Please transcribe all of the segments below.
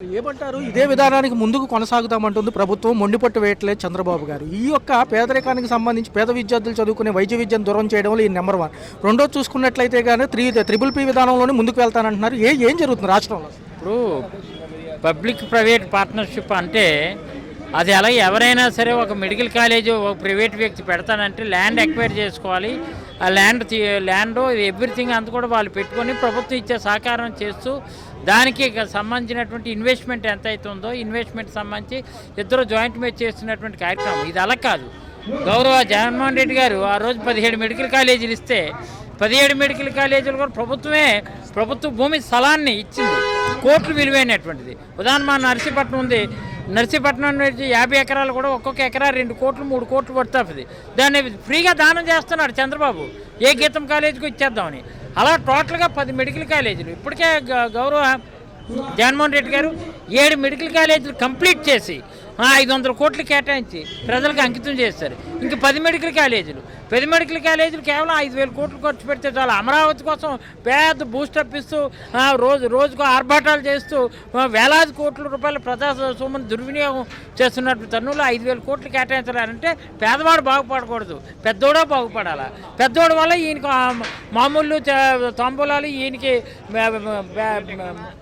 ఏమంటారు? ఇదే విధానానికి ముందుకు కొనసాగుతామంటుంది ప్రభుత్వం. మొండిపట్టు వేయట్లేదు చంద్రబాబు గారు. ఈ యొక్క పేదరికానికి సంబంధించి పేద విద్యార్థులు చదువుకునే వైద్య విద్యను దూరం చేయడంలో ఈ నెంబర్ 1. రెండోది చూసుకున్నట్లయితే కానీ త్రిబుల్ పీ విధానంలోనే ముందుకు వెళ్తానంటున్నారు. ఏం జరుగుతుంది రాష్ట్రంలో? ఇప్పుడు పబ్లిక్ ప్రైవేట్ పార్ట్నర్షిప్ అంటే అది అలాగే ఎవరైనా సరే ఒక మెడికల్ కాలేజ్ ఒక ప్రైవేట్ వ్యక్తి పెడతానంటే ల్యాండ్ ఎక్వైర్ చేసుకోవాలి. ఆ ల్యాండ్ ఎవ్రీథింగ్ అంతా కూడా వాళ్ళు పెట్టుకొని ప్రభుత్వం ఇచ్చే సహకారం చేస్తూ దానికి సంబంధించినటువంటి ఇన్వెస్ట్మెంట్ ఎంత అవుతుందో ఇన్వెస్ట్మెంట్ సంబంధించి ఇద్దరు జాయింట్ మీద చేస్తున్నటువంటి కార్యక్రమం. ఇది అలా కాదు. గౌరవ జగన్మోహన్ రెడ్డి గారు ఆ రోజు 17 మెడికల్ కాలేజీలు ఇస్తే 17 మెడికల్ కాలేజీలు కూడా ప్రభుత్వ భూమి స్థలాన్ని ఇచ్చింది. కోట్లు విలువైనటువంటిది. ఉదాహరణ మా నర్సీపట్నం ఉంది. నర్సీపట్నం నుంచి 50 ఎకరాలు కూడా ఒక్కొక్క ఎకరా 2 కోట్లు 3 కోట్లు పడుతుంది. దాన్ని ఫ్రీగా దానం చేస్తున్నాడు చంద్రబాబు. ఏ గీతం కాలేజీకి ఇచ్చేద్దామని. అలా టోటల్గా 10 మెడికల్ కాలేజీలు ఇప్పటికే గౌరవ జగన్మోహన్ రెడ్డి గారు 7 మెడికల్ కాలేజీలు కంప్లీట్ చేసి 500 కోట్లు కేటాయించి ప్రజలకు అంకితం చేస్తారు. ఇంక 10 మెడికల్ కాలేజీలు కేవలం 5,000 కోట్లు ఖర్చు పెడితే చాలా. అమరావతి కోసం పెద్ద బూస్టప్ ఇస్తూ రోజుకు ఆర్భాటాలు చేస్తూ వేలాది కోట్ల రూపాయల ప్రజా సొమ్మును దుర్వినియోగం చేస్తున్నటువంటి తరుణంలో 5,000 కోట్లు కేటాయించాలంటే పేదవాడు బాగుపడకూడదు, పెద్దోడే బాగుపడాలా. పెద్దోడు వల్ల ఈయనకి మామూలు తాంబూలాలు ఈయనకి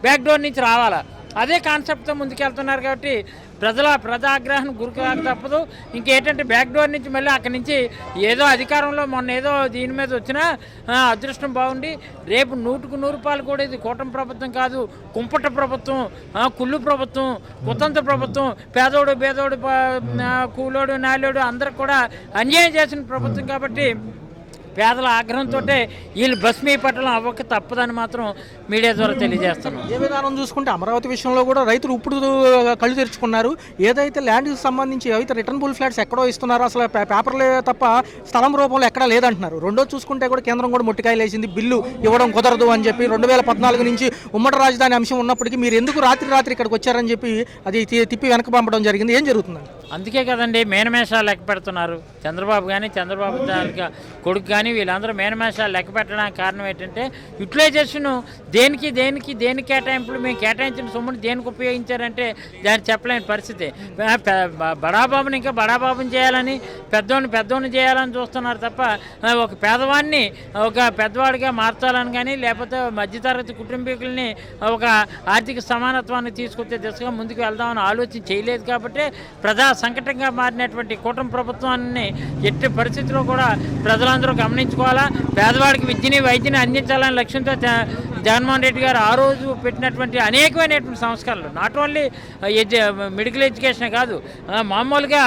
బ్యాక్ డోర్ నుంచి రావాలా. అదే కాన్సెప్ట్తో ముందుకెళ్తున్నారు కాబట్టి ప్రజాగ్రహం గురికాక తప్పదు. ఇంకేంటంటే బ్యాక్ డోర్ నుంచి మళ్ళీ అక్కడి నుంచి ఏదో అధికారంలో మొన్న ఏదో దీని మీద వచ్చినా అదృష్టం బాగుండి రేపు 100కు 100 రూపాయలు కూడా ఇది కూటమి ప్రభుత్వం కాదు, కుంపట ప్రభుత్వం, కుళ్ళు ప్రభుత్వం, కుతంత్ర ప్రభుత్వం, పేదోడు బేదోడు కూలోడు నాలోడు అందరికి కూడా అన్యాయం చేసిన ప్రభుత్వం. కాబట్టి పేదల ఆగ్రహంతో వీళ్ళు భస్మీపట్టడం అవ్వక తప్పదని మాత్రం మీడియా ద్వారా తెలియజేస్తున్నాం. ఏ విధానం చూసుకుంటే అమరావతి విషయంలో కూడా రైతులు ఇప్పుడు కళ్ళు తెరుచుకున్నారు. ఏదైతే ల్యాండ్కి సంబంధించి అయితే రిటర్నబుల్ ఫ్లాట్స్ ఎక్కడో ఇస్తున్నారో అసలు పేపర్లే తప్ప స్థలం రూపంలో ఎక్కడా లేదంటున్నారు. రెండోది చూసుకుంటే కూడా కేంద్రం కూడా మొట్టికాయలు వేసింది. బిల్లు ఇవ్వడం కుదరదు అని చెప్పి 2014 నుంచి ఉమ్మడి రాజధాని అంశం ఉన్నప్పటికీ మీరు ఎందుకు రాత్రి ఇక్కడికి వచ్చారని చెప్పి అది తిప్పి వెనక పంపడం జరిగింది. ఏం జరుగుతుందండి? అందుకే కదండి మేనమేషాలు లెక్క పెడుతున్నారు. చంద్రబాబు కానీ చంద్రబాబు కొడుకు కానీ వీళ్ళందరూ మేనమేషాలు లెక్క పెట్టడానికి కారణం ఏంటంటే యూటిలైజేషన్ దేనికి కేటాయింపులు మేము కేటాయించిన సొమ్ముని దేనికి ఉపయోగించారంటే దాన్ని చెప్పలేని పరిస్థితి. బడాబాబుని ఇంకా బడాబాబుని చేయాలని పెద్దోడిని చేయాలని చూస్తున్నారు తప్ప ఒక పేదవాడిని ఒక పెద్దవాడిగా మార్చాలని కానీ లేకపోతే మధ్యతరగతి కుటుంబీకుల్ని ఒక ఆర్థిక సమానత్వాన్ని తీసుకొచ్చే దిశగా ముందుకు వెళ్దామని ఆలోచన చేయలేదు. కాబట్టి ప్రజా సంకటంగా మారినటువంటి కూటమి ప్రభుత్వాన్ని ఎట్టి పరిస్థితిలో కూడా ప్రజలందరూ గమనించుకోవాలా. పేదవాడికి విద్యని వైద్యని అందించాలనే లక్ష్యంతో జగన్మోహన్ రెడ్డి గారు ఆ రోజు పెట్టినటువంటి అనేకమైనటువంటి సంస్కరణలు నాట్ ఓన్లీ మెడికల్ ఎడ్యుకేషన్ కాదు, మామూలుగా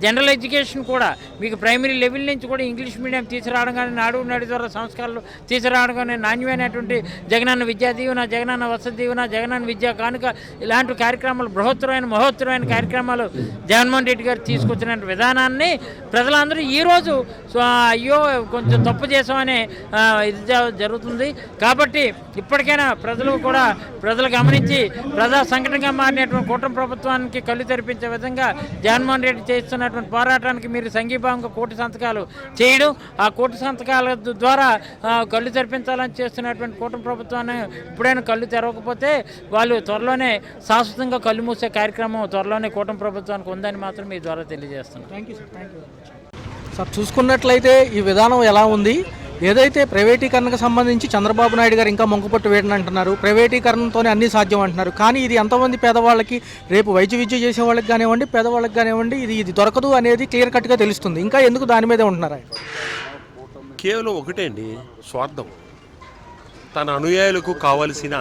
జనరల్ ఎడ్యుకేషన్ కూడా మీకు ప్రైమరీ లెవెల్ నుంచి కూడా ఇంగ్లీష్ మీడియం తీసుకురావడం కానీ నాడు ద్వారా సంస్కరణలు తీసుకురావడం కానీ నాణ్యమైనటువంటి జగనన్న విద్యా దీవెన, జగనన్న వసతి దీవెన, జగనన్న విద్యా కానుక ఇలాంటి కార్యక్రమాలు మహోత్తరమైన కార్యక్రమాలు జగన్మోహన్ రెడ్డి గారు తీసుకొచ్చిన విధానాన్ని ప్రజలందరూ ఈరోజు అయ్యో కొంచెం తప్పు చేసామనే ఇది జరుగుతుంది. కాబట్టి ఇప్పటికైనా ప్రజలు గమనించి ప్రజా సంకటంగా మారినటువంటి కూటమి ప్రభుత్వానికి కళ్ళు తెరిపించే విధంగా జగన్మోహన్ రెడ్డి చేస్తున్నటువంటి పోరాటానికి మీరు సంఘీభావంగా 1 కోటి సంతకాలు చేయడం, ఆ 1 కోటి సంతకాల ద్వారా కళ్ళు తెరిపించాలని చేస్తున్నటువంటి కూటమి ప్రభుత్వాన్ని ఇప్పుడైనా కళ్ళు తెరవకపోతే వాళ్ళు త్వరలోనే శాశ్వతంగా కళ్ళు మూసే కార్యక్రమం త్వరలోనే కూటమి ప్రభుత్వానికి ఉందని మాత్రం మీ ద్వారా తెలియజేస్తున్నాను. Thank you sir. చూసుకున్నట్లయితే ఈ విధానం ఎలా ఉంది? ఏదైతే ప్రైవేటీకరణకు సంబంధించి చంద్రబాబు నాయుడు గారు ఇంకా మొంకుపట్టు వేయడం అంటున్నారు, ప్రైవేటీకరణతోనే అన్నీ సాధ్యం అంటున్నారు. కానీ ఇది ఎంతమంది పేదవాళ్ళకి రేపు వైద్య విద్య చేసే వాళ్ళకి కానివ్వండి, పేదవాళ్ళకి కానివ్వండి ఇది దొరకదు అనేది క్లియర్ కట్గా తెలుస్తుంది. ఇంకా ఎందుకు దాని మీదే ఉంటున్నారు? కేవలం ఒకటే అండి, స్వార్థం. తన అనుయాయులకు కావలసిన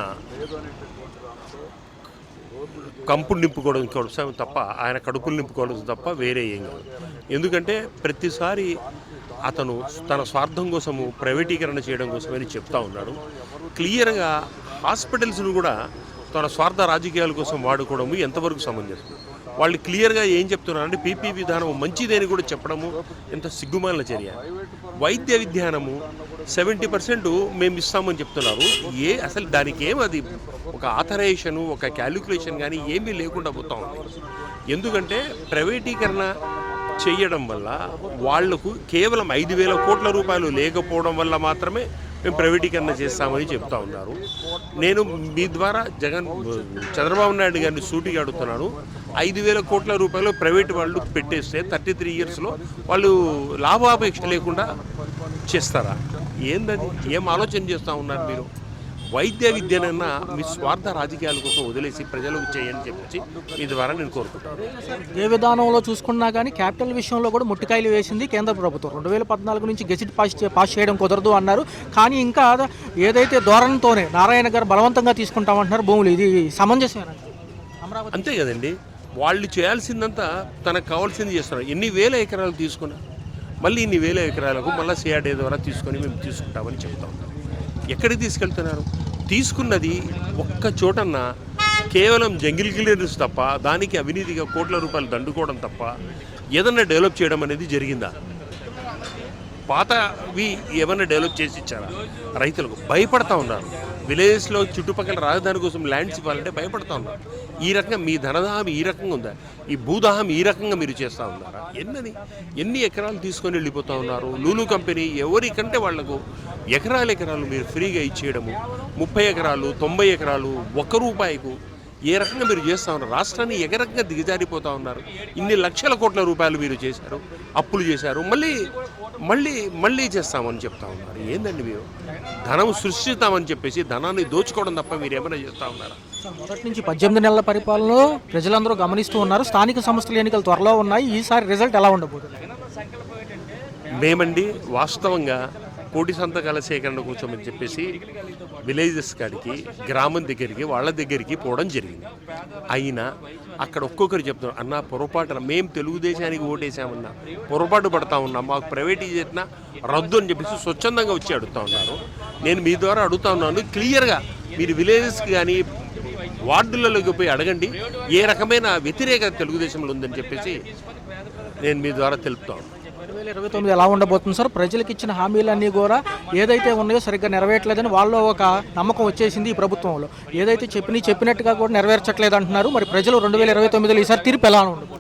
కంపులు నింపుకోవడం కోసం తప్ప, ఆయన కడుపులు నింపుకోవడం తప్ప వేరే ఏం కాదు. ఎందుకంటే ప్రతిసారి అతను తన స్వార్థం కోసము ప్రైవేటీకరణ చేయడం కోసమని చెప్తా ఉన్నాడు. క్లియర్గా హాస్పిటల్స్ను కూడా తన స్వార్థ రాజకీయాల కోసం వాడుకోవడము ఎంతవరకు సమంజసం? వాళ్ళు క్లియర్గా ఏం చెప్తున్నారంటే పీపీ విధానం మంచిదేని కూడా చెప్పడము ఎంత సిగ్గుమాలిన చర్య. వైద్య విధానము 70% మేము ఇస్తామని చెప్తున్నారు. అసలు దానికి అది ఒక ఆథరైజేషను ఒక క్యాలిక్యులేషన్ కానీ ఏమీ లేకుండా పోతా ఉంది. ఎందుకంటే ప్రైవేటీకరణ చేయడం వల్ల వాళ్లకు కేవలం 5,000 కోట్ల రూపాయలు లేకపోవడం వల్ల మాత్రమే మేము ప్రైవేటీకరణ చేస్తామని చెప్తా ఉన్నారు. నేను మీ ద్వారా చంద్రబాబు నాయుడు గారిని సూటిగా అడుగుతున్నాను. 5,000 కోట్ల రూపాయలు ప్రైవేట్ వాళ్ళు పెట్టేస్తే 33 ఇయర్స్లో వాళ్ళు లాభాపేక్ష లేకుండా చేస్తారా? ఏందని ఏం ఆలోచన చేస్తూ ఉన్నారు మీరు? వైద్య విద్యనన్నా మీ స్వార్థ రాజకీయాల కోసం వదిలేసి ప్రజలకు చేయని చెప్పి మీ ద్వారా నేను కోరుకుంటాను. ఏ విధానంలో చూసుకున్నా కానీ క్యాపిటల్ విషయంలో కూడా ముట్టికాయలు వేసింది కేంద్ర ప్రభుత్వం. 2014 నుంచి గెజిట్ పాస్ చేయడం కుదరదు అన్నారు. కానీ ఇంకా ఏదైతే ధోరణితోనే నారాయణ గారు బలవంతంగా తీసుకుంటామంటున్నారు భూములు, ఇది సమంజసమేనా? అమరావతి అంతే కదండి, వాళ్ళు చేయాల్సిందంతా తనకు కావాల్సింది చేస్తున్నారు. ఎన్ని వేల ఎకరాలు తీసుకున్నారు, మళ్ళీ ఇన్ని వేల ఎకరాలకు మళ్ళీ సిఆర్డీ ద్వారా తీసుకొని మేము తీసుకుంటామని చెప్తా ఉన్నాం. ఎక్కడికి తీసుకెళ్తున్నారు? తీసుకున్నది ఒక్క చోటన్నా కేవలం జంగిల్ క్లియరెన్స్ తప్ప, దానికి అవినీతిగా కోట్ల రూపాయలు దండుకోవడం తప్ప ఏదన్నా డెవలప్ చేయడం అనేది జరిగిందా? పాతవి ఏమన్నా డెవలప్ చేసి ఇచ్చారా? రైతులకు భయపడతా ఉన్నారు. విలేజెస్లో చుట్టుపక్కల రాజధాని కోసం ల్యాండ్స్ ఇవ్వాలంటే భయపడతా ఉన్నారు. ఈ రకంగా మీ ధనదాహం ఈ రకంగా ఉందా? ఈ భూదాహం ఈ రకంగా మీరు చేస్తూ ఉన్నారా? ఎన్ని ఎకరాలు తీసుకొని వెళ్ళిపోతూ ఉన్నారు? లూలు కంపెనీ ఎవరికంటే వాళ్లకు ఎకరాలు మీరు ఫ్రీగా ఇచ్చేయడము, 30 ఎకరాలు 90 ఎకరాలు ₹1 ఏ రకంగా మీరు చేస్తూ ఉన్నారు? రాష్ట్రాన్ని ఏ రకంగా దిగజారిపోతూ ఉన్నారు? ఇన్ని లక్షల కోట్ల రూపాయలు మీరు చేశారు, అప్పులు చేశారు, మళ్ళీ చేస్తామని చెప్తా ఉన్నారు. ఏందండి మీరు? ధనం సృష్టిస్తామని చెప్పేసి ధనాన్ని దోచుకోవడం తప్ప మీరు ఏమైనా చేస్తూ ఉన్నారా? మొదటి నుంచి 18 నెలల పరిపాలనలో ప్రజలందరూ గమనిస్తూ ఉన్నారు. స్థానిక సంస్థల ఎన్నికలు త్వరలో ఉన్నాయి. ఈసారి రిజల్ట్ ఎలా ఉండబోతుంది? మేమండి వాస్తవంగా కోటి సంతకాల సేకరణ కూర్చోమని చెప్పేసి విలేజెస్ కాడికి, గ్రామం దగ్గరికి, వాళ్ళ దగ్గరికి పోవడం జరిగింది. అయినా అక్కడ ఒక్కొక్కరు చెప్తున్నారు, అన్న పొరపాటున మేము తెలుగుదేశానికి ఓటేసామన్నా పొరపాటు పడతా ఉన్నాం, మాకు ప్రైవేటైజేషన్ రద్దు అని చెప్పేసి స్వచ్ఛందంగా వచ్చి అడుగుతూ ఉన్నారు. నేను మీ ద్వారా అడుగుతా ఉన్నాను, క్లియర్గా మీరు విలేజెస్కి కానీ వార్డులలోకి పోయి అడగండి ఏ రకమైన వ్యతిరేకత తెలుగుదేశంలో ఉందని చెప్పేసి నేను మీ ద్వారా తెలుపుతా ఉన్నాను. 2029 ఎలా ఉండబోతుంది సార్? ప్రజలకు ఇచ్చిన హామీలన్నీ కూడా ఏదైతే ఉన్నాయో సరిగ్గా నెరవేర్చలేదని వాళ్ళు ఒక నమ్మకం వచ్చేసింది ఈ ప్రభుత్వంలో. ఏదైతే చెప్పినట్టుగా కూడా నెరవేర్చట్లేదు అంటున్నారు. మరి ప్రజలు 2029లో ఈసారి తీర్పు ఎలా ఉండబోతుంది?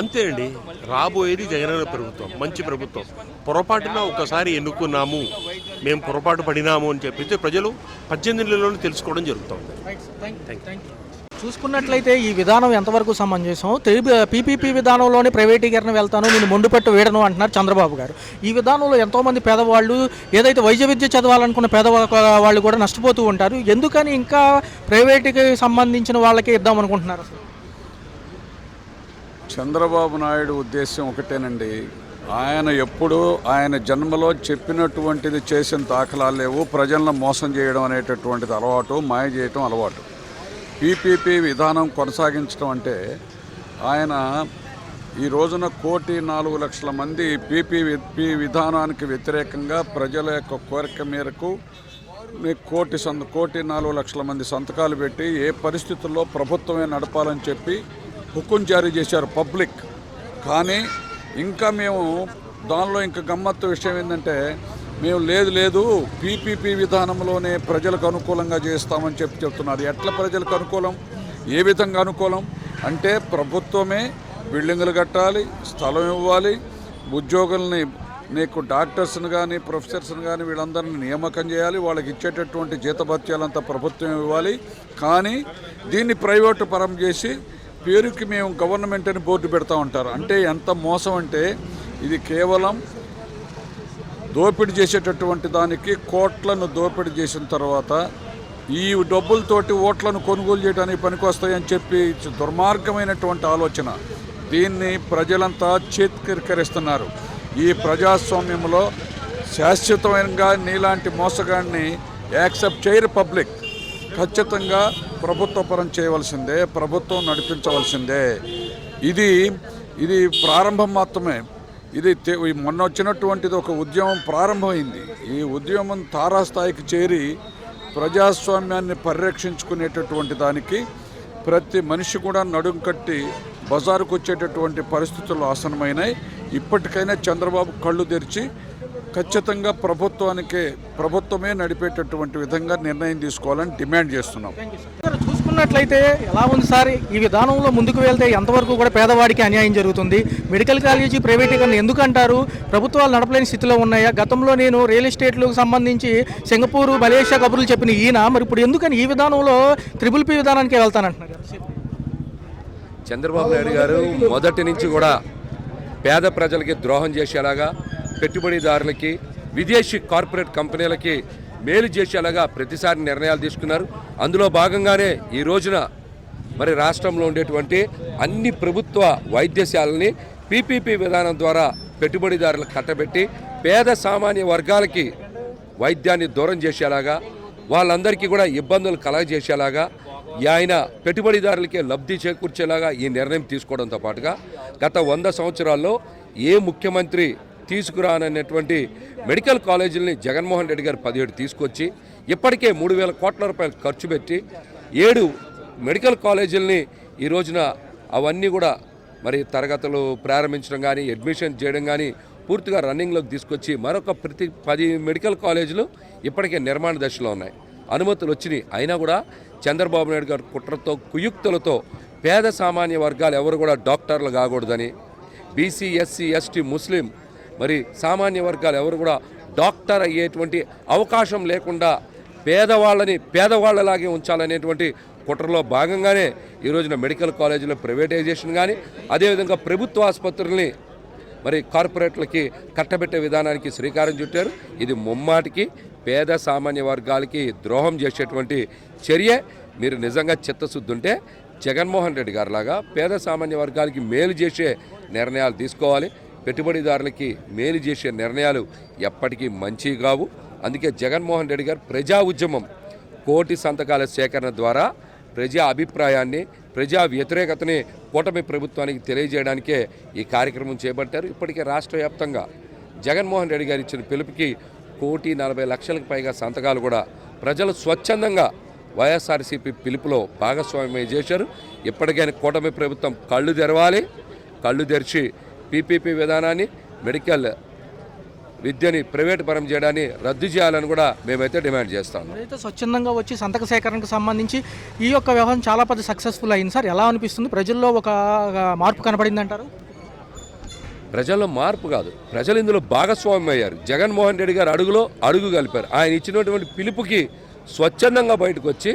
అంతే అండి, రాబోయేది జగనన్న ప్రభుత్వం, మంచి ప్రభుత్వం. పొరపాటున ఒకసారి ఎన్నుకున్నాము, మేము పొరపాటు పడినాము అని చెప్పి ప్రజలు 18 నెలల్లోనే తెలుసుకోవడం జరుగుతుంది. చూసుకున్నట్లయితే ఈ విధానం ఎంతవరకు సమంజసం? పీపీపీ విధానంలోనే ప్రైవేటీకరణ వెళ్తాను, నేను మొండుపెట్టు వేయడను అంటున్నారు చంద్రబాబు గారు. ఈ విధానంలో ఎంతోమంది పేదవాళ్ళు ఏదైతే వైద్య విద్య చదవాలనుకున్న పేదవాళ్ళు కూడా నష్టపోతూ ఉంటారు. ఎందుకని ఇంకా ప్రైవేటుకి సంబంధించిన వాళ్ళకే ఇద్దాం అనుకుంటున్నారు? చంద్రబాబు నాయుడు ఉద్దేశం ఒకటేనండి. ఆయన జన్మలో చెప్పినటువంటిది చేసిన దాఖలాలు లేవు. ప్రజలను మోసం చేయడం అనేటటువంటిది అలవాటు, మాయ చేయటం అలవాటు. పీపీపీ విధానం కొనసాగించడం అంటే ఆయన ఈ రోజున 1,04,00,000 మంది పీపీపీ విధానానికి వ్యతిరేకంగా ప్రజల యొక్క కోరిక మేరకు 1,04,00,000 మంది సంతకాలు పెట్టి ఏ పరిస్థితుల్లో ప్రభుత్వమే నడపాలని చెప్పి హుకుం జారీ చేశారు పబ్లిక్. కానీ ఇంకా మేము దానిలో ఇంకా గమ్మత్తు విషయం ఏంటంటే మేము లేదు పీపీపీ విధానంలోనే ప్రజలకు అనుకూలంగా చేస్తామని చెప్తున్నారు. ఎట్లా ప్రజలకు అనుకూలం? ఏ విధంగా అనుకూలం అంటే ప్రభుత్వమే బిల్డింగులు కట్టాలి, స్థలం ఇవ్వాలి, ఉద్యోగుల్ని నీకు డాక్టర్స్ని కానీ ప్రొఫెసర్స్ని కానీ వీళ్ళందరినీ నియామకం చేయాలి, వాళ్ళకి ఇచ్చేటటువంటి జీతభత్యాలంతా ప్రభుత్వం ఇవ్వాలి. కానీ దీన్ని ప్రైవేటు పరం చేసి పేరుకి మేము గవర్నమెంట్ అని బోర్డు పెడతా ఉంటారు. అంటే ఎంత మోసం అంటే ఇది కేవలం దోపిడీ చేసేటటువంటి దానికి కోట్లను దోపిడీ చేసిన తర్వాత ఈ డబ్బులతోటి ఓట్లను కొనుగోలు చేయడానికి పనికొస్తాయని చెప్పి దుర్మార్గమైనటువంటి ఆలోచన. దీన్ని ప్రజలంతా చేత్కరిస్తున్నారు. ఈ ప్రజాస్వామ్యంలో శాశ్వతమైనగా నీలాంటి మోసగాడిని యాక్సెప్ట్ చేయరు పబ్లిక్. ఖచ్చితంగా ప్రభుత్వపరం చేయవలసిందే, ప్రభుత్వం నడిపించవలసిందే. ఇది ప్రారంభం మాత్రమే. ఇది మొన్న వచ్చినటువంటిది ఒక ఉద్యమం ప్రారంభమైంది. ఈ ఉద్యమం తారాస్థాయికి చేరి ప్రజాస్వామ్యాన్ని పరిరక్షించుకునేటటువంటి దానికి ప్రతి మనిషి కూడా నడుం కట్టి బజారుకు వచ్చేటటువంటి పరిస్థితులు ఆసనమైనాయి. ఇప్పటికైనా చంద్రబాబు కళ్ళు తెరిచి ఖచ్చితంగా ప్రభుత్వమే నడిపేటటువంటి విధంగా నిర్ణయం తీసుకోవాలని డిమాండ్ చేస్తున్నాం. చూసుకున్నట్లయితే ఎలా ఉంది సార్ ఈ విధానంలో ముందుకు వెళ్తే ఎంతవరకు కూడా పేదవాడికి అన్యాయం జరుగుతుంది? మెడికల్ కాలేజీ ప్రైవేటీకరణ ఎందుకు అంటారు? ప్రభుత్వాలు నడపలేని స్థితిలో ఉన్నాయా? గతంలో నేను రియల్ ఎస్టేట్లకు సంబంధించి సింగపూర్ మలేషియా కబుర్లు చెప్పిన ఈయన మరి ఇప్పుడు ఎందుకని ఈ విధానంలో త్రిబుల్ పి విధానానికి వెళ్తానంటున్నారు? చంద్రబాబు నాయుడు గారు మొదటి నుంచి కూడా పేద ప్రజలకి ద్రోహం చేసేలాగా, పెట్టుబడిదారులకి, విదేశీ కార్పొరేట్ కంపెనీలకి మేలు చేసేలాగా ప్రతిసారి నిర్ణయాలు తీసుకున్నారు. అందులో భాగంగానే ఈ రోజున మరి రాష్ట్రంలో ఉండేటువంటి అన్ని ప్రభుత్వ వైద్యశాలని పీపీపీ విధానం ద్వారా పెట్టుబడిదారులకు కట్టబెట్టి పేద సామాన్య వర్గాలకి వైద్యాన్ని దూరం చేసేలాగా, వాళ్ళందరికీ కూడా ఇబ్బందులు కలగజేసేలాగా, ఆయన పెట్టుబడిదారులకే లబ్ధి చేకూర్చేలాగా ఈ నిర్ణయం తీసుకోవడంతో పాటుగా గత 100 సంవత్సరాల్లో ఏ ముఖ్యమంత్రి తీసుకురానటువంటి మెడికల్ కాలేజీలని జగన్మోహన్ రెడ్డి గారు 17 తీసుకొచ్చి ఇప్పటికే 3,000 కోట్ల రూపాయలు ఖర్చు పెట్టి 7 మెడికల్ కాలేజీలని ఈ రోజున అవన్నీ కూడా మరి తరగతులు ప్రారంభించడం కానీ, అడ్మిషన్ చేయడం కానీ పూర్తిగా రన్నింగ్లోకి తీసుకొచ్చి మరొక ప్రతి 10 మెడికల్ కాలేజీలు ఇప్పటికే నిర్మాణ దశలో ఉన్నాయి. అనుమతులు వచ్చినాయి. అయినా కూడా చంద్రబాబు నాయుడు గారు కుట్రతో, కుయుక్తులతో పేద సామాన్య వర్గాలు ఎవరు కూడా డాక్టర్లు కాకూడదని, బీసీ, ఎస్సీ, ఎస్టీ, ముస్లిం మరి సామాన్య వర్గాలు ఎవరు కూడా డాక్టర్ అయ్యేటువంటి అవకాశం లేకుండా పేదవాళ్ళని పేదవాళ్ళలాగే ఉంచాలనేటువంటి కుట్రలో భాగంగానే ఈ రోజున మెడికల్ కాలేజీల ప్రైవేటైజేషన్ కానీ, అదేవిధంగా ప్రభుత్వ ఆసుపత్రుల్ని మరి కార్పొరేట్లకి కట్టబెట్టే విధానానికి శ్రీకారం చుట్టారు. ఇది ముమ్మాటికి పేద సామాన్య వర్గాలకి ద్రోహం చేసేటువంటి చర్య. మీరు నిజంగా చిత్తశుద్ధి ఉంటే జగన్మోహన్ రెడ్డి గారిలాగా పేద సామాన్య వర్గాలకి మేలు చేసే నిర్ణయాలు తీసుకోవాలి. పెట్టుబడిదారులకి మేలు చేసే నిర్ణయాలు ఎప్పటికీ మంచి కావు. అందుకే జగన్మోహన్ రెడ్డి గారు ప్రజా ఉద్యమం, 1 కోటి సంతకాల సేకరణ ద్వారా ప్రజా అభిప్రాయాన్ని, ప్రజా వ్యతిరేకతని కూటమి ప్రభుత్వానికి తెలియజేయడానికే ఈ కార్యక్రమం చేపట్టారు. ఇప్పటికే రాష్ట్ర వ్యాప్తంగా జగన్మోహన్ రెడ్డి గారు ఇచ్చిన పిలుపుకి 1,40,00,000కి పైగా సంతకాలు కూడా ప్రజలు స్వచ్ఛందంగా వైఎస్ఆర్సీపీ పిలుపులో భాగస్వామ్యం చేశారు. ఇప్పటికైనా కూటమి ప్రభుత్వం కళ్ళు తెరవాలి. కళ్ళు తెరిచి పీపీపీ విధానాన్ని, మెడికల్ విద్యని ప్రైవేట్ పరం చేయడాన్ని రద్దు చేయాలని కూడా మేమైతే డిమాండ్ చేస్తాము. అయితే స్వచ్ఛందంగా వచ్చి సంతక సేకరణకు సంబంధించి ఈ యొక్క వ్యవహారం చాలా పెద్ద సక్సెస్ఫుల్ అయింది సార్. ఎలా అనిపిస్తుంది? ప్రజల్లో ఒక మార్పు కనపడింది అంటారు? ప్రజల్లో మార్పు కాదు, ప్రజలు ఇందులో భాగస్వామ్యం అయ్యారు. జగన్మోహన్ రెడ్డి గారు అడుగులో అడుగు కలిపారు. ఆయన ఇచ్చినటువంటి పిలుపుకి స్వచ్ఛందంగా బయటకు వచ్చి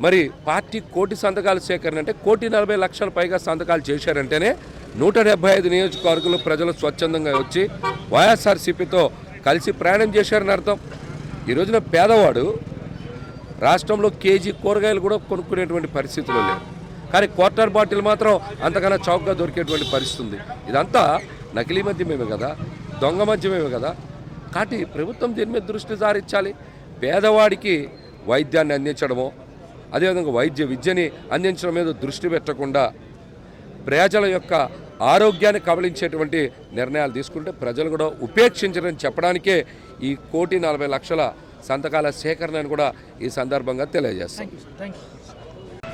మరి పార్టీ 1 కోటి సంతకాల సేకరణ అంటే 1,40,00,000 పైగా సంతకాలు చేశారంటేనే 175 నియోజకవర్గాలు ప్రజలు స్వచ్ఛందంగా వచ్చి వైఎస్ఆర్సీపీతో కలిసి ప్రయాణం చేశారని అర్థం. ఈ రోజున పేదవాడు రాష్ట్రంలో కేజీ కూరగాయలు కూడా కొనుక్కునేటువంటి పరిస్థితులు లేవు, కానీ క్వార్టర్ బాటిల్ మాత్రం అంతకన్నా చౌకగా దొరికేటువంటి పరిస్థితి ఉంది. ఇదంతా నకిలీ మద్యమేమే కదా, దొంగ మద్యమేమే కదా. కాబట్టి ప్రభుత్వం దీని మీద దృష్టి సారించాలి. పేదవాడికి వైద్యాన్ని అందించడమో, అదేవిధంగా వైద్య విద్యని అందించడం మీద దృష్టి పెట్టకుండా ప్రజల యొక్క ఆరోగ్యాన్ని కబళించేటువంటి నిర్ణయాలు తీసుకుంటే ప్రజలు కూడా ఉపేక్షించరని చెప్పడానికే ఈ 1,40,00,000 సంతకాల సేకరణను కూడా ఈ సందర్భంగా తెలియజేస్తాం.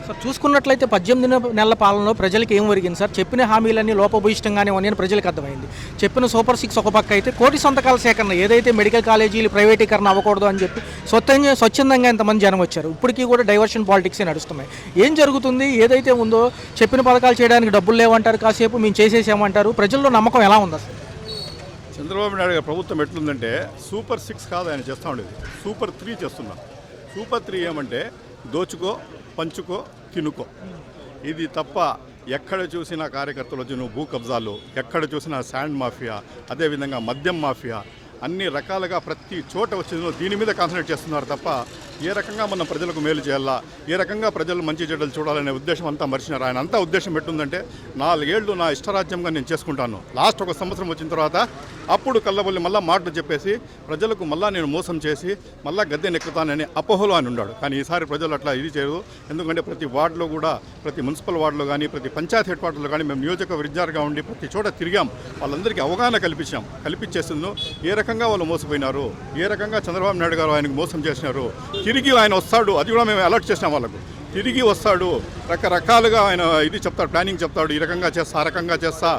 సార్ చూసుకున్నట్లయితే 18 నెలల పాలనలో ప్రజలకు ఏం ఒరిగింది సార్? చెప్పిన హామీలన్నీ లోపభూయిష్టంగానే ఉన్నాయని ప్రజలకు అర్థమైంది. చెప్పిన సూపర్ 6 ఒక పక్క అయితే 1 కోటి సంతకాల సేకరణ ఏదైతే మెడికల్ కాలేజీలు ప్రైవేటీకరణ అవ్వకూడదు అని చెప్పి స్వచ్ఛందంగా ఎంతమంది జనం వచ్చారు. ఇప్పటికీ కూడా డైవర్షన్ పాలిటిక్సే నడుస్తున్నాయి. ఏం జరుగుతుంది? ఏదైతే ఉందో చెప్పిన పథకాలు చేయడానికి డబ్బులు లేవంటారు, కాసేపు మేము చేసేసామంటారు. ప్రజల్లో నమ్మకం ఎలా ఉందా సార్? చంద్రబాబు నాయుడు గారి ప్రభుత్వం ఎట్లుందంటే సూపర్ 6 కాదు ఆయన చేస్తూ ఉండేది, సూపర్ 3 చేస్తున్నాం. సూపర్ 3 ఏమంటే దోచుకో, పంచుకో, తినుకో. ఇది తప్ప ఎక్కడ చూసినా కార్యకర్తలు వచ్చి భూ కబ్జాలు, ఎక్కడ చూసినా శాండ్ మాఫియా, అదేవిధంగా మద్యం మాఫియా, అన్ని రకాలుగా ప్రతి చోట వచ్చిందో దీని మీద కాన్సన్ట్రేట్ చేస్తున్నారు తప్ప ఏ రకంగా మనం ప్రజలకు మేలు చేయాలా, ఏ రకంగా ప్రజలు మంచి చెడ్డలు చూడాలనే ఉద్దేశం అంతా మర్చినారు. ఆయన అంతా ఉద్దేశం పెట్టుందంటే 4 ఏళ్ళు నా ఇష్టరాజ్యంగా నేను చేసుకుంటాను, లాస్ట్ 1 సంవత్సరం వచ్చిన తర్వాత అప్పుడు కళ్ళబొల్లి మళ్ళీ మాటలు చెప్పేసి ప్రజలకు మళ్ళీ నేను మోసం చేసి మళ్ళీ గద్దెనెక్కుతానని అపోహలో ఆయన ఉన్నాడు. కానీ ఈసారి ప్రజలు అట్లా ఇది చేయరు. ఎందుకంటే ప్రతి వార్డులో కూడా, ప్రతి మున్సిపల్ వార్డులో కానీ, ప్రతి పంచాయతీ హెడ్ క్వార్టర్లో కానీ మేము నియోజక విద్యార్థిగా ఉండి ప్రతి చోట తిరిగాం. వాళ్ళందరికీ అవగాహన కల్పించేసిందో ఏ రకంగా వాళ్ళు మోసపోయినారు, ఏ రకంగా చంద్రబాబు నాయుడు గారు ఆయనకు మోసం చేసినారు. తిరిగి ఆయన వస్తాడు, అది కూడా మేము అలర్ట్ చేసినాం వాళ్ళకు. తిరిగి వస్తాడు. రకరకాలుగా ఆయన ఇది చెప్తాడు, ప్లానింగ్ చెప్తాడు. ఈ రకంగా చేస్తా, ఆ రకంగా చేస్తా,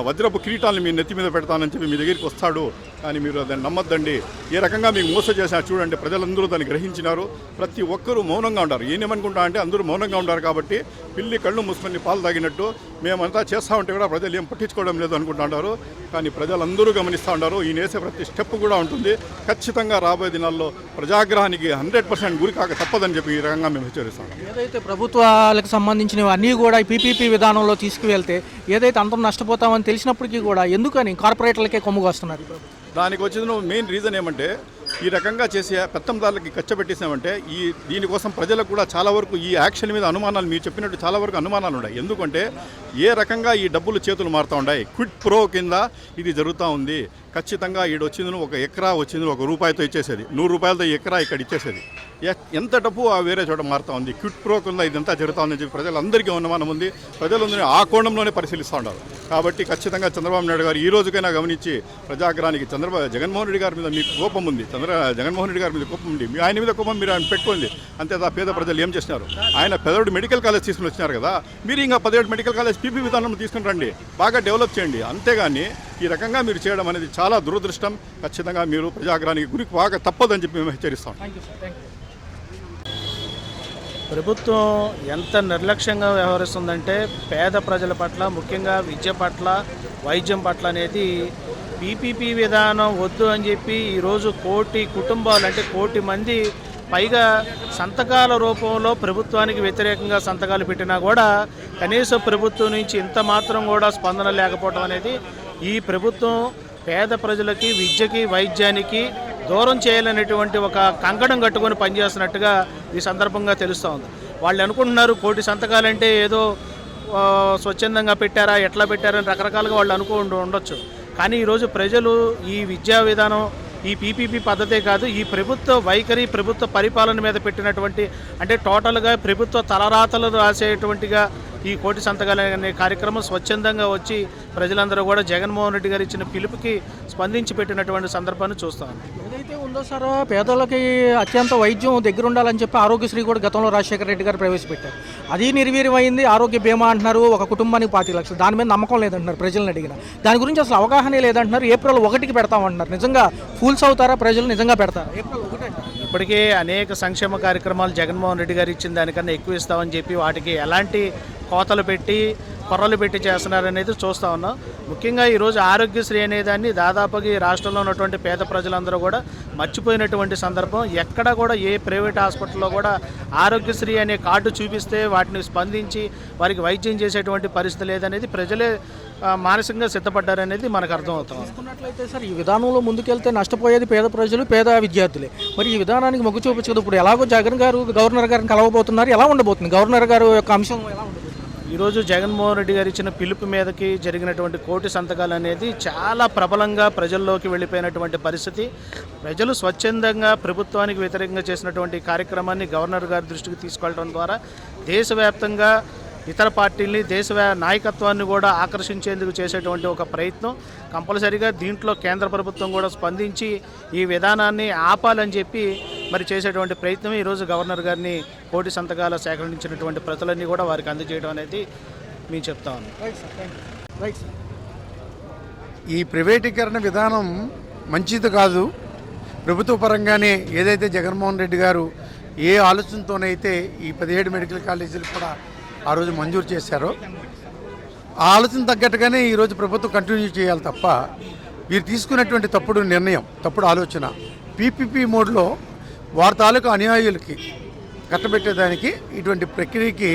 వజ్రపు కిరీటాలను మీ నెత్తి మీద పెడతానని చెప్పి మీ దగ్గరికి వస్తాడు. కానీ మీరు దాన్ని నమ్మద్దండి. ఏ రకంగా మీకు మోసం చేసినా చూడండి, ప్రజలందరూ దాన్ని గ్రహించినారు. ప్రతి ఒక్కరూ మౌనంగా ఉంటారు. ఏమనుకుంటా అంటే అందరూ మౌనంగా ఉంటారు కాబట్టి పిల్లి కళ్ళు మూసుకొని పాలు తాగినట్టు మేమంతా చేస్తూ ఉంటే కూడా ప్రజలు ఏం పట్టించుకోవడం లేదు అనుకుంటా ఉంటారు. కానీ ప్రజలందరూ గమనిస్తూ ఉంటారు. ఈయన వేసే ప్రతి స్టెప్ కూడా ఉంటుంది. ఖచ్చితంగా రాబోయే దినాల్లో ప్రజాగ్రహానికి 100% గురి కాక తప్పదని చెప్పి ఈ రకంగా మేము హెచ్చరిస్తాం. ఏదైతే ప్రభుత్వాలకు సంబంధించినవి అన్నీ కూడా ఈ పీపీపీ విధానంలో తీసుకువెళ్తే ఏదైతే అందరం నష్టపోతామని తెలిసినప్పటికీ కూడా ఎందుకని కార్పొరేట్లకే కొమ్ముగా వస్తున్నారు? దానికి వచ్చిన మెయిన్ రీజన్ ఏమంటే ఈ రకంగా చేసే పెత్తందారులకి ఖర్చుపెట్టేసామంటే దీనికోసం ప్రజలకు కూడా చాలా వరకు ఈ యాక్షన్ మీద అనుమానాలు, మీరు చెప్పినట్టు చాలా వరకు అనుమానాలు ఉన్నాయి. ఎందుకంటే ఏ రకంగా ఈ డబ్బులు చేతులు మారుతూ ఉన్నాయి. క్విట్ ప్రో కింద ఇది జరుగుతూ ఉంది. ఖచ్చితంగా వచ్చిందని ఒక ఎకరా వచ్చింది ₹1 ఇచ్చేసేది, ₹100 ఎకరా ఇక్కడ ఇచ్చేసేది. ఎంత డబ్బు వేరే చోట మారుతూ ఉంది. క్విట్ ప్రో కింద ఇదంతా జరుగుతూ ఉందని చెప్పి ప్రజలందరికీ అనుమానం ఉంది. ప్రజలందరూ ఆ కోణంలోనే పరిశీలిస్తూ ఉన్నారు. కాబట్టి ఖచ్చితంగా చంద్రబాబు నాయుడు గారు ఈ రోజుకైనా గమనించి ప్రజాగ్రహానికి జగన్మోహన్ రెడ్డి గారి మీద మీకు కోపం ఉంది, జగన్మోహన్ రెడ్డి గారి మీద కోపం ఉంది, ఆయన మీద కోపం మీరు ఆయన పెట్టుకోండి. అంతేదా పేద ప్రజలు ఏం చేసినారు? ఆయన 17 మెడికల్ కాలేజ్ తీసుకుని వచ్చినారు కదా, మీరు ఇంకా 17 మెడికల్ కాలేజ్ పీపీ విధానం తీసుకుని రండి, బాగా డెవలప్ చేయండి. అంతేగాని ఈ రకంగా మీరు చేయడం అనేది చాలా దురదృష్టం. ఖచ్చితంగా మీరు ప్రజాగ్రహానికి గురికి బాగా తప్పదని చెప్పి మేము హెచ్చరిస్తాం. ప్రభుత్వం ఎంత నిర్లక్ష్యంగా వ్యవహరిస్తుందంటే పేద ప్రజల పట్ల, ముఖ్యంగా విద్య పట్ల, వైద్యం పట్ల అనేది పీపీపీ విధానం వద్దు అని చెప్పి ఈరోజు 1 కోటి కుటుంబాలు అంటే 1 కోటి మంది పైగా సంతకాల రూపంలో ప్రభుత్వానికి వ్యతిరేకంగా సంతకాలు పెట్టినా కూడా కనీసం ప్రభుత్వం నుంచి ఇంత మాత్రం కూడా స్పందన లేకపోవడం అనేది ఈ ప్రభుత్వం పేద ప్రజలకి, విద్యకి, వైద్యానికి దూరం చేయాలనేటువంటి ఒక కంకణం కట్టుకొని పనిచేస్తున్నట్టుగా ఈ సందర్భంగా తెలుస్తూ ఉంది. వాళ్ళు అనుకుంటున్నారు 1 కోటి సంతకాలంటే ఏదో స్వచ్ఛందంగా పెట్టారా, ఎట్లా పెట్టారని రకరకాలుగా వాళ్ళు ఉండొచ్చు. కానీ ఈరోజు ప్రజలు ఈ విద్యా విధానం, ఈ పీపీపీ పద్ధతే కాదు, ఈ ప్రభుత్వ వైఖరి, ప్రభుత్వ పరిపాలన మీద పెట్టినటువంటి అంటే టోటల్గా ప్రభుత్వ తలరాతలు రాసేటువంటిగా ఈ 1 కోటి సంతకాలు అనే కార్యక్రమం స్వచ్ఛందంగా వచ్చి ప్రజలందరూ కూడా జగన్మోహన్ రెడ్డి గారు ఇచ్చిన పిలుపుకి స్పందించి పెట్టినటువంటి సందర్భాన్ని చూస్తాం. ఏదైతే ఉందో సార్, పేదలకి అత్యంత వైద్యం దగ్గర ఉండాలని చెప్పి ఆరోగ్యశ్రీ కూడా గతంలో రాజశేఖర రెడ్డి గారు ప్రవేశపెట్టారు. అది నిర్వీర్యమైంది. ఆరోగ్య బీమా అంటున్నారు, ఒక కుటుంబానికి 25 లక్షలు. దాని మీద నమ్మకం లేదంటున్నారు ప్రజలను అడిగిన. దాని గురించి అసలు అవగాహనే లేదంటున్నారు. ఏప్రిల్ 1కి పెడతామంటున్నారు. నిజంగా ఫూల్స్ అవుతారా ప్రజలు? నిజంగా పెడతారా ఏప్రిల్ 1 అంటారు? ఇప్పటికే అనేక సంక్షేమ కార్యక్రమాలు జగన్మోహన్ రెడ్డి గారు ఇచ్చిన దానికన్నా ఎక్కువ ఇస్తామని చెప్పి వాటికి ఎలాంటి కోతలు పెట్టి, కొర్రలు పెట్టి చేస్తున్నారనేది చూస్తూ ఉన్నాం. ముఖ్యంగా ఈరోజు ఆరోగ్యశ్రీ అనేదాన్ని దాదాపుగా ఈ రాష్ట్రంలో ఉన్నటువంటి పేద ప్రజలందరూ కూడా మర్చిపోయినటువంటి సందర్భం. ఎక్కడ కూడా ఏ ప్రైవేట్ హాస్పిటల్లో కూడా ఆరోగ్యశ్రీ అనే కార్డు చూపిస్తే వాటిని స్పందించి వారికి వైద్యం చేసేటువంటి పరిస్థితి లేదనేది ప్రజలే మానసికంగా సిద్ధపడ్డారనేది మనకు అర్థమవుతాం. చూసుకున్నట్లయితే సార్, ఈ విధానంలో ముందుకెళ్తే నష్టపోయేది పేద ప్రజలు, పేద విద్యార్థులే. మరి ఈ విధానానికి మొగ్గు చూపించదు. ఇప్పుడు ఎలాగో జగన్ గారు గవర్నర్ గారిని కలవబోతున్నారు. ఎలా ఉండబోతుంది గవర్నర్ గారు యొక్క అంశం? ఎలా ఉండబోతుంది? ఈరోజు జగన్మోహన్ రెడ్డి గారు ఇచ్చిన పిలుపు మీదకి జరిగినటువంటి 1 కోటి సంతకాలు అనేది చాలా ప్రబలంగా ప్రజల్లోకి వెళ్ళిపోయినటువంటి పరిస్థితి. ప్రజలు స్వచ్ఛందంగా ప్రభుత్వానికి వ్యతిరేకంగా చేసినటువంటి కార్యక్రమాన్ని గవర్నర్ గారి దృష్టికి తీసుకెళ్ళడం ద్వారా దేశవ్యాప్తంగా ఇతర పార్టీల్ని, దేశ నాయకత్వాన్ని కూడా ఆకర్షించేందుకు చేసేటువంటి ఒక ప్రయత్నం. కంపల్సరీగా దీంట్లో కేంద్ర ప్రభుత్వం కూడా స్పందించి ఈ విధానాన్ని ఆపాలని చెప్పి మరి చేసేటువంటి ప్రయత్నం ఈరోజు గవర్నర్ గారిని 1 కోటి సంతకాల సేకరించినటువంటి ప్రతులన్నీ కూడా వారికి అందజేయడం అనేది మేము చెప్తా ఉన్నాం. ఈ ప్రైవేటీకరణ విధానం మంచిది కాదు. ప్రభుత్వ పరంగానే ఏదైతే జగన్మోహన్ రెడ్డి గారు ఏ ఆలోచనతోనైతే ఈ 17 మెడికల్ కాలేజీలు కూడా ఆ రోజు మంజూరు చేశారో ఆ ఆలోచన తగ్గట్టుగానే ఈరోజు ప్రభుత్వం కంటిన్యూ చేయాలి తప్ప వీరు తీసుకున్నటువంటి తప్పుడు నిర్ణయం, తప్పుడు ఆలోచన పీపీపీ మోడ్లో వారి తాలూకు అనుయాయులకి కట్టబెట్టేదానికి ఇటువంటి ప్రక్రియకి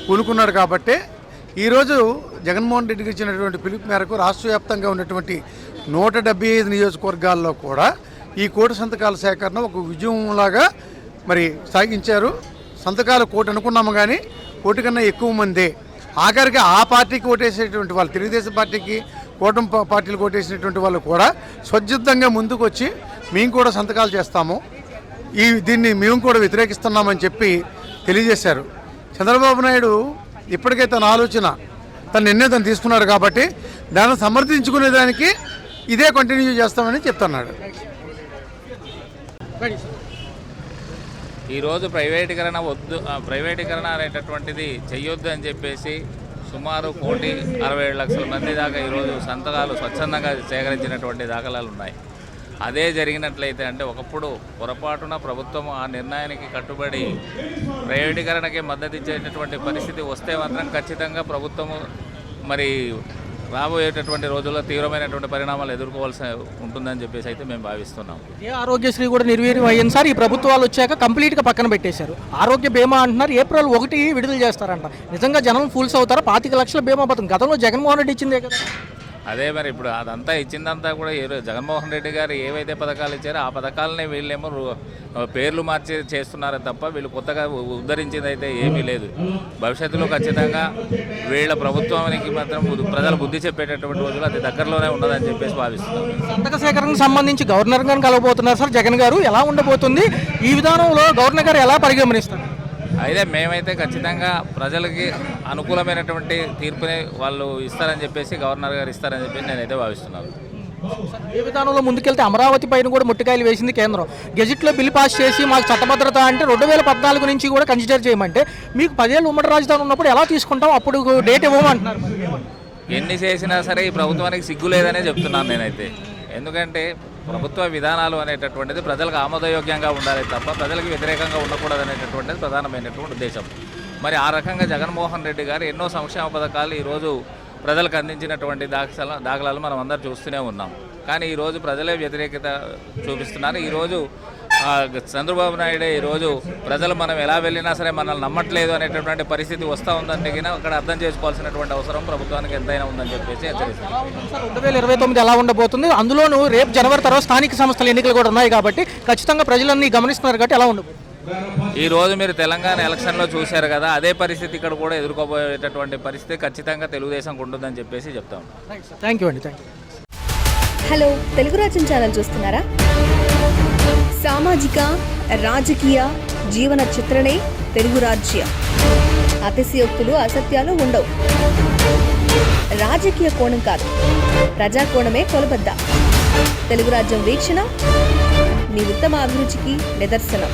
పూనుకున్నారు. కాబట్టే ఈరోజు జగన్మోహన్ రెడ్డికి ఇచ్చినటువంటి పిలుపు మేరకు రాష్ట్ర వ్యాప్తంగా ఉన్నటువంటి 175 నియోజకవర్గాల్లో కూడా ఈ 1 కోటి సంతకాల సేకరణ ఒక విజయంలాగా మరి సాగించారు. సంతకాలు 1 కోటి అనుకున్నాము కానీ 1 కోటి కన్నా ఎక్కువ మందే. ఆఖరికి ఆ పార్టీకి ఓటేసేటువంటి వాళ్ళు, తెలుగుదేశం పార్టీకి, కూటమి పార్టీలకు ఓటేసినటువంటి వాళ్ళు కూడా స్వచ్ఛందంగా ముందుకు వచ్చి మేము కూడా సంతకాలు చేస్తాము, దీన్ని మేము కూడా వ్యతిరేకిస్తున్నామని చెప్పి తెలియజేశారు. చంద్రబాబు నాయుడు ఇప్పటికే తన ఆలోచన, తన నిర్ణయం తను తీసుకున్నారు కాబట్టి దాన్ని సమర్థించుకునేదానికి ఇదే కంటిన్యూ చేస్తామని చెప్తున్నాడు. ఈరోజు ప్రైవేటీకరణ అనేటటువంటిది చెయ్యొద్దు అని చెప్పేసి సుమారు 1,67,00,000 మంది దాకా ఈరోజు సంతకాలు స్వచ్ఛందంగా సేకరించినటువంటి దాఖలాలు ఉన్నాయి. అదే జరిగినట్లయితే అంటే ఒకప్పుడు పొరపాటున ప్రభుత్వం ఆ నిర్ణయానికి కట్టుబడి ప్రైవేటీకరణకి మద్దతు ఇచ్చేటటువంటి పరిస్థితి వస్తే మాత్రం ఖచ్చితంగా ప్రభుత్వము మరి రాబోయేటటువంటి రోజుల్లో తీవ్రమైనటువంటి పరిణామాలు ఎదుర్కోవాల్సి ఉంటుందని చెప్పేసి అయితే మేము భావిస్తున్నాం. ఏ ఆరోగ్యశ్రీ కూడా నిర్వీర్యం అయ్యింది సార్. ఈ ప్రభుత్వాలు వచ్చాక కంప్లీట్గా పక్కన పెట్టేశారు. ఆరోగ్య బీమా అంటున్నారు ఏప్రిల్ 1 విడుదల చేస్తారంట. నిజంగా జనం ఫూల్స్ అవుతారా? 25 లక్షల బీమా పథకం గతంలో జగన్మోహన్ రెడ్డి ఇచ్చిందే కదా. అదే మరి ఇప్పుడు అదంతా ఇచ్చిందంతా కూడా జగన్మోహన్ రెడ్డి గారు ఏవైతే పథకాలు ఇచ్చారో ఆ పథకాలనే వీళ్ళేమో పేర్లు మార్చి చేస్తున్నారే తప్ప వీళ్ళు కొత్తగా ఉద్ధరించింది అయితే ఏమీ లేదు. భవిష్యత్తులో ఖచ్చితంగా వీళ్ళ ప్రభుత్వానికి మాత్రం ప్రజలు బుద్ధి చెప్పేటటువంటి రోజులు అది దగ్గరలోనే ఉన్నదని చెప్పేసి భావిస్తున్నాం. సంతక సేకరణకు సంబంధించి గవర్నర్ గారిని కలవబోతున్నారు సార్ జగన్ గారు. ఎలా ఉండబోతుంది ఈ విధానంలో? గవర్నర్ గారు ఎలా పరిగమనిస్తారు? అయితే మేమైతే ఖచ్చితంగా ప్రజలకి అనుకూలమైనటువంటి తీర్పుని వాళ్ళు ఇస్తారని చెప్పేసి గవర్నర్ గారు ఇస్తారని చెప్పేసి నేనైతే భావిస్తున్నాను. ఏ విధానంలో ముందుకెళ్తే అమరావతి పైన కూడా ముట్టికాయలు వేసింది కేంద్రం. గెజిట్లో బిల్ పాస్ చేసి మాకు చట్టభద్రత అంటే 2014 నుంచి కూడా కన్సిడర్ చేయమంటే మీకు 10 ఏళ్ళు ఉమ్మడి రాజధాని ఉన్నప్పుడు ఎలా తీసుకుంటాం? అప్పుడు డేట్ ఇవ్వమంటున్నారు. ఎన్ని చేసినా సరే ఈ ప్రభుత్వానికి సిగ్గు లేదనే చెప్తున్నాను నేనైతే. ఎందుకంటే ప్రభుత్వ విధానాలు అనేటటువంటిది ప్రజలకు ఆమోదయోగ్యంగా ఉండాలి తప్ప ప్రజలకు వ్యతిరేకంగా ఉండకూడదు అనేటటువంటిది ప్రధానమైనటువంటి ఉద్దేశం. మరి ఆ రకంగా జగన్మోహన్ రెడ్డి గారు ఎన్నో సంక్షేమ పథకాలు ఈరోజు ప్రజలకు అందించినటువంటి దాఖలాలు మనం అందరూ చూస్తూనే ఉన్నాం. కానీ ఈరోజు ప్రజలే వ్యతిరేకత చూపిస్తున్నారు. ఈరోజు చంద్రబాబు నాయుడే ఈరోజు ప్రజలు మనం ఎలా వెళ్ళినా సరే మనల్ని నమ్మట్లేదు అనేటటువంటి పరిస్థితి వస్తూ ఉందంటే అక్కడ అర్థం చేసుకోవాల్సినటువంటి అవసరం ప్రభుత్వానికి ఎంతైనా ఉందని చెప్పేసి హెచ్చరిస్తున్నారు. 2029 ఎలా ఉండబోతుంది? అందులోనూ రేపు జనవరి తర్వాత స్థానిక సంస్థల ఎన్నికలు కూడా ఉన్నాయి కాబట్టి ఖచ్చితంగా ప్రజలన్నీ గమనిస్తున్నారు కాబట్టి ఎలా ఉండబోతుంది? ఈరోజు మీరు తెలంగాణ ఎలక్షన్లో చూశారు కదా, అదే పరిస్థితి ఇక్కడ కూడా ఎదుర్కోబోయేటటువంటి పరిస్థితి ఖచ్చితంగా తెలుగుదేశం ఉంటుందని చెప్పేసి చెప్తాం. థ్యాంక్ యూ అండి. Thank you. హలో, తెలుగు రాజ్యం ఛానల్ చూస్తున్నారా? సామాజిక రాజకీయ జీవన చిత్రణే తెలుగు రాజ్యం. అతిశయోక్తులు అసత్యాలు ఉండవు. రాజకీయ కోణం కాదు, ప్రజా కోణమే కొలబద్ద. తెలుగు రాజ్యం వీక్షణ మీ ఉత్తమ అభిరుచికి నిదర్శనం.